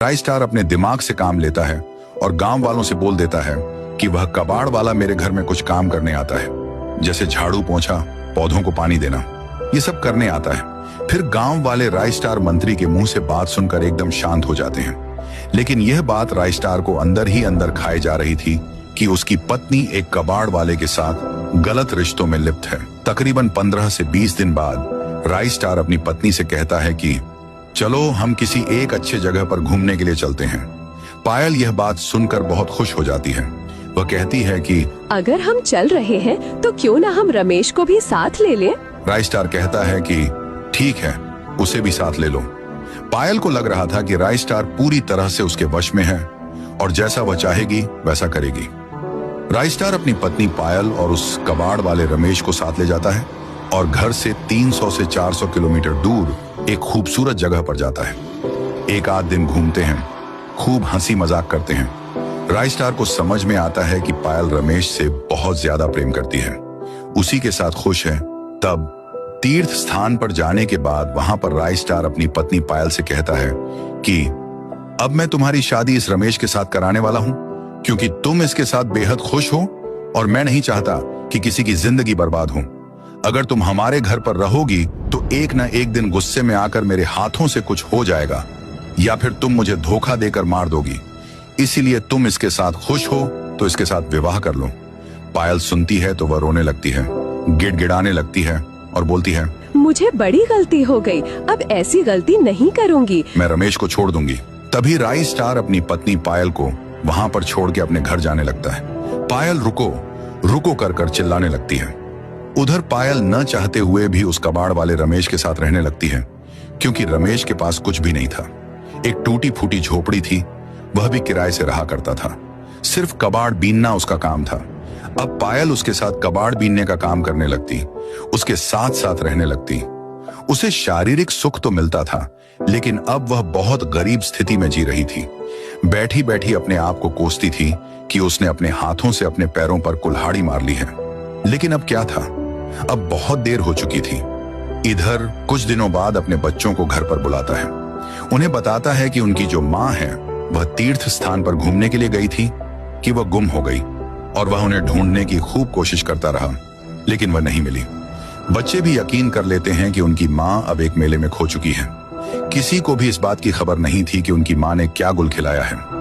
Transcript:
राई स्टार अपने दिमाग से काम लेता है और गांव वालों से बोल देता है कि वह कबाड़ वाला मेरे घर में कुछ काम करने आता है, जैसे झाड़ू पोंछा, पौधों को पानी देना, ये सब करने आता है। फिर गांव वाले राई स्टार मंत्री के मुंह से बात सुनकर एकदम शांत हो जाते हैं। लेकिन यह बात राई स्टार को अंदर ही अंदर खाए जा रही थी कि उसकी पत्नी एक कबाड़ वाले के साथ गलत रिश्तों में लिप्त है। तकरीबन 15 से 20 दिन बाद राई स्टार अपनी पत्नी से कहता है कि चलो हम किसी एक अच्छे जगह पर घूमने के लिए चलते हैं। पायल यह बात सुनकर बहुत खुश हो जाती है। वह कहती है कि अगर हम चल रहे हैं तो क्यों ना हम रमेश को भी साथ ले लें? राई स्टार कहता है कि ठीक है, उसे भी साथ ले लो। पायल को लग रहा था कि राई स्टार पूरी तरह से उसके वश में है और जैसा वह चाहेगी वैसा करेगी। राई स्टार अपनी पत्नी पायल और उस कबाड़ वाले रमेश को साथ ले जाता है और घर से 300 से 400 किलोमीटर दूर एक खूबसूरत जगह पर जाता है। एक आध दिन घूमते हैं, खूब हंसी मजाक करते हैं। राई स्टार को समझ में आता है कि पायल रमेश से बहुत ज्यादा प्रेम करती है, उसी के साथ खुश है। तब तीर्थ स्थान पर जाने के बाद वहां पर राई स्टार अपनी पत्नी पायल से कहता है कि अब मैं तुम्हारी शादी इस रमेश के साथ कराने वाला हूं, क्योंकि तुम इसके साथ बेहद खुश हो और मैं नहीं चाहता कि किसी की जिंदगी बर्बाद हो। अगर तुम हमारे घर पर रहोगी तो एक न एक दिन गुस्से में आकर मेरे हाथों से कुछ हो जाएगा या फिर तुम मुझे धोखा देकर मार दोगी। इसीलिए तुम इसके साथ खुश हो तो इसके साथ विवाह कर लो। पायल सुनती है तो वह रोने लगती है, गिड़गिड़ाने लगती है और बोलती है, मुझे बड़ी गलती हो गई, अब ऐसी गलती नहीं करूंगी। मैं रमेश को छोड़ दूंगी। तभी राई स्टार अपनी पत्नी पायल को वहां पर छोड़ के अपने घर जाने लगता है। पायल रुको रुको कर चिल्लाने लगती है। उधर पायल न चाहते हुए भी उस कबाड़ वाले रमेश के साथ रहने लगती है, क्योंकि रमेश के पास कुछ भी नहीं था। एक टूटी फूटी झोपड़ी थी, वह भी किराए से रहा करता था। सिर्फ कबाड़ बीनना उसका काम था। अब पायल उसके साथ कबाड़ बीनने का काम करने लगती, उसके साथ साथ रहने लगती। उसे शारीरिक सुख तो मिलता था, लेकिन अब वह बहुत गरीब स्थिति में जी रही थी। बैठी बैठी अपने आप को कोसती थी कि उसने अपने हाथों से अपने पैरों पर कुल्हाड़ी मार ली है। लेकिन अब क्या था, अब बहुत देर हो चुकी थी। इधर कुछ दिनों बाद अपने बच्चों को घर पर बुलाता है। उन्हें बताता है कि उनकी जो माँ है वह तीर्थ स्थान पर घूमने के लिए गई थी कि वह गुम हो गई और वह उन्हें ढूंढने की खूब कोशिश करता रहा, लेकिन वह नहीं मिली। बच्चे भी यकीन कर लेते हैं कि उनकी माँ अब एक मेले में खो चुकी है। किसी को भी इस बात की खबर नहीं थी कि उनकी माँ ने क्या गुल खिलाया है।